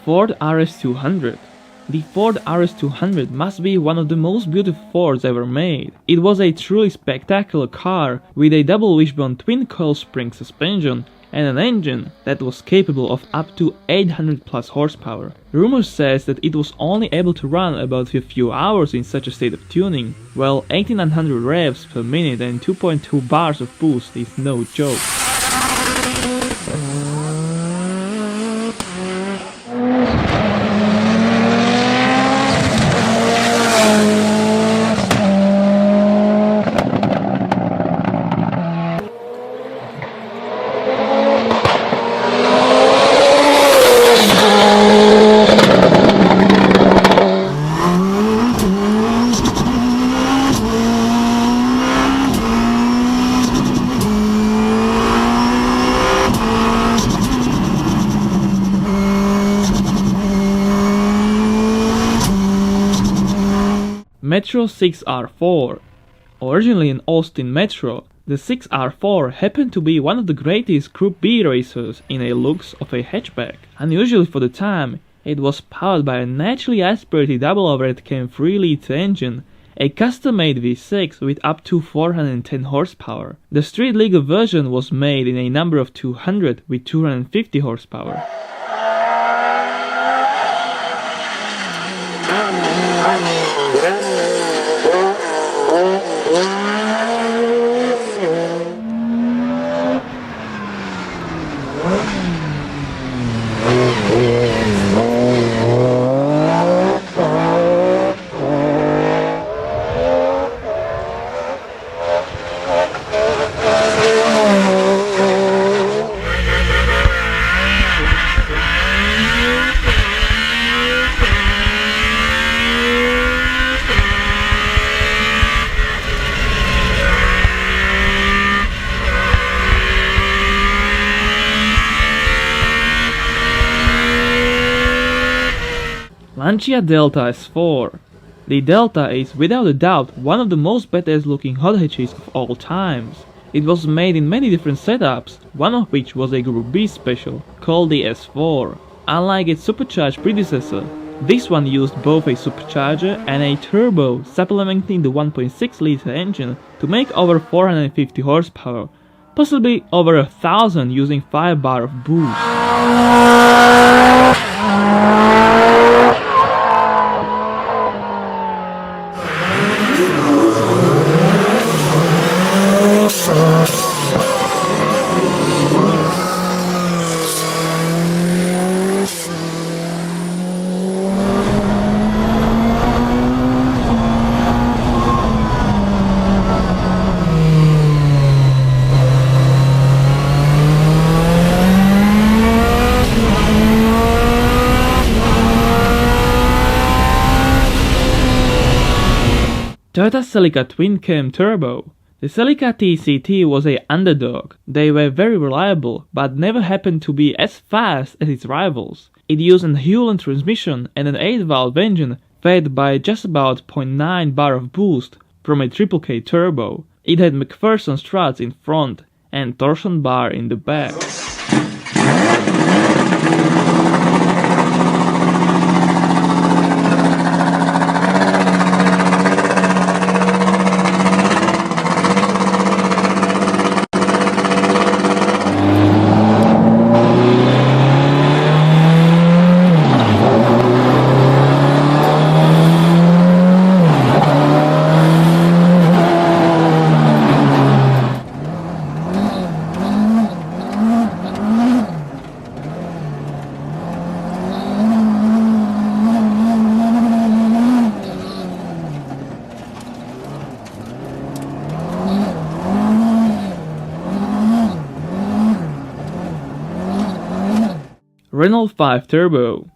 Ford RS200. The Ford RS200 must be one of the most beautiful Fords ever made. It was a truly spectacular car with a double wishbone twin coil spring suspension and an engine that was capable of up to 800 plus horsepower. Rumors says that it was only able to run about a few hours in such a state of tuning, while 1800 revs per minute and 2.2 bars of boost is no joke. Metro 6R4. Originally an Austin Metro, the 6R4 happened to be one of the greatest Group B racers in a looks of a hatchback. Unusually for the time, it was powered by a naturally aspirated double overhead cam 3-liter engine, a custom-made V6 with up to 410 horsepower. The street legal version was made in a number of 200 with 250 horsepower. Lancia Delta S4. The Delta is without a doubt one of the most badass looking hot hatches of all times. It was made in many different setups, one of which was a Group B special, called the S4. Unlike its supercharged predecessor, this one used both a supercharger and a turbo, supplementing the 1.6-liter engine to make over 450 horsepower, possibly over 1000 using 5 bar of boost. Toyota Celica Twincam Turbo. The Celica TCT was an underdog. They were very reliable, but never happened to be as fast as its rivals. It used an Hewland transmission and an 8-valve engine fed by just about 0.9 bar of boost from a Triple K turbo. It had McPherson struts in front and torsion bar in the back. Renault 5 Turbo.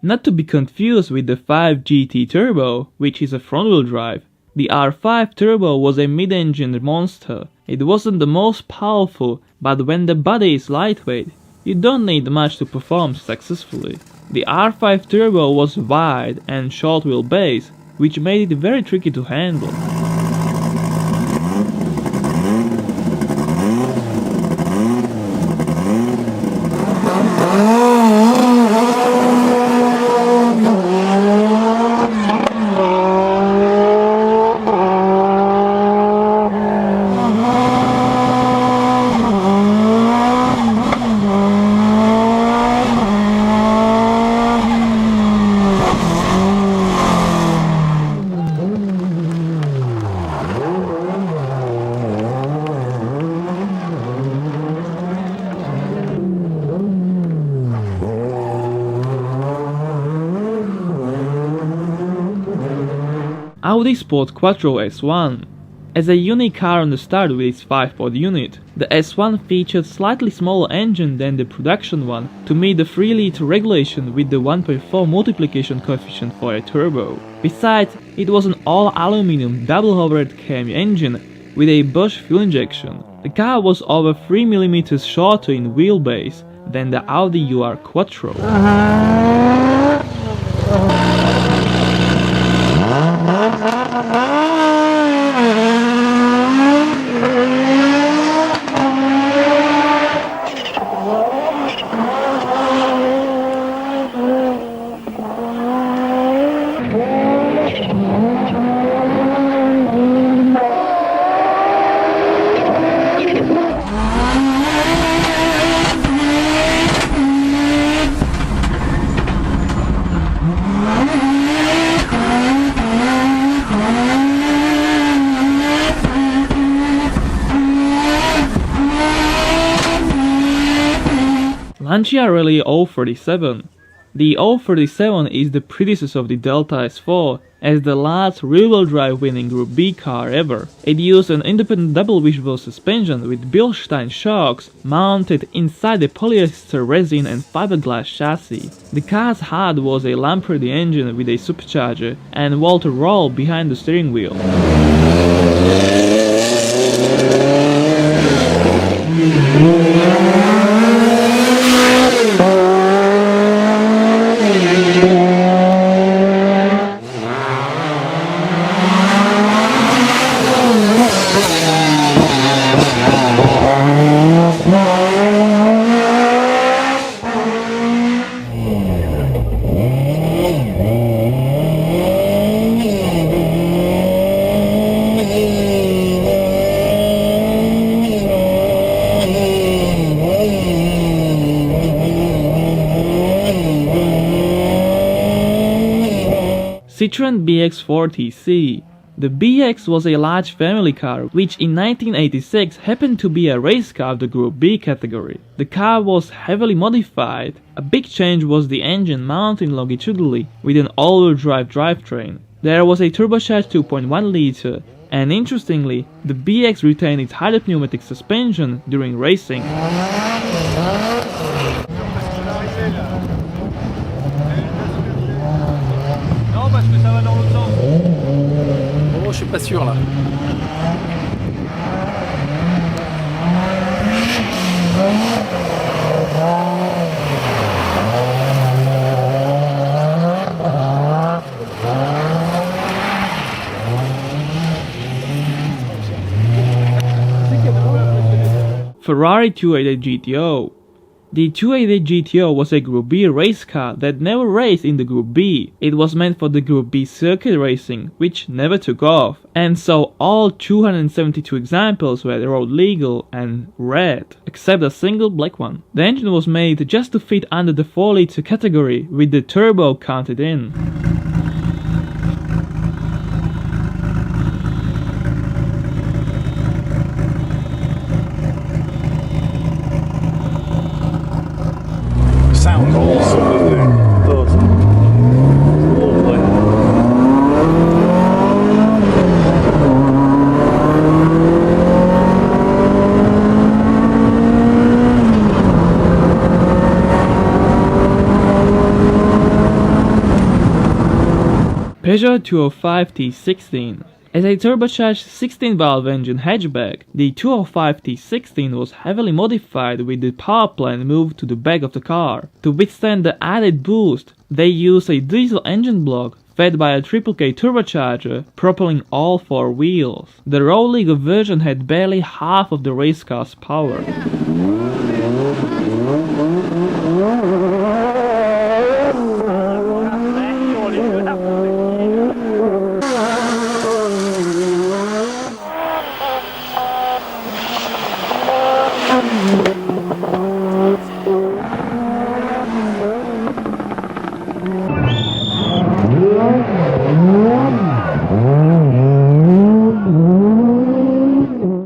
Not to be confused with the 5 GT Turbo, which is a front-wheel drive. The R5 Turbo was a mid-engined monster. It wasn't the most powerful, but when the body is lightweight, you don't need much to perform successfully. The R5 Turbo was wide and short wheelbase, which made it very tricky to handle. Audi Sport Quattro S1. As a unique car on the start with its 5-pod unit, the S1 featured slightly smaller engine than the production one to meet the 3-liter regulation with the 1.4 multiplication coefficient for a turbo. Besides, it was an all-aluminum double overhead cam engine with a Bosch fuel injection. The car was over 3 mm shorter in wheelbase than the Audi UR Quattro. Lancia Rallye 037. The 037 is the predecessor of the Delta S4 as the last rear-wheel drive winning Group B car ever. It used an independent double wishbone suspension with Bilstein shocks mounted inside the polyester resin and fiberglass chassis. The car's heart was a Lampredi engine with a supercharger and Walter roll behind the steering wheel. CITROEN BX4TC. The BX was a large family car which in 1986 happened to be a race car of the Group B category. The car was heavily modified. A big change was the engine mounted longitudinally with an all-wheel drive drivetrain. There was a turbocharged 2.1 liter, and interestingly, the BX retained its hybrid pneumatic suspension during racing. Je suis pas sûr là. Ferrari 288 GTO. The 288 GTO was a Group B race car that never raced in the Group B. It was meant for the Group B circuit racing, which never took off, and so all 272 examples were road legal and red, except a single black one. The engine was made just to fit under the 4-liter category with the turbo counted in. Sound also Peugeot 205 T16. As a turbocharged 16-valve engine hatchback, the 205 T16 was heavily modified with the power plant moved to the back of the car. To withstand the added boost, they used a diesel engine block fed by a Triple K turbocharger, propelling all 4 wheels. The road legal version had barely half of the race car's power.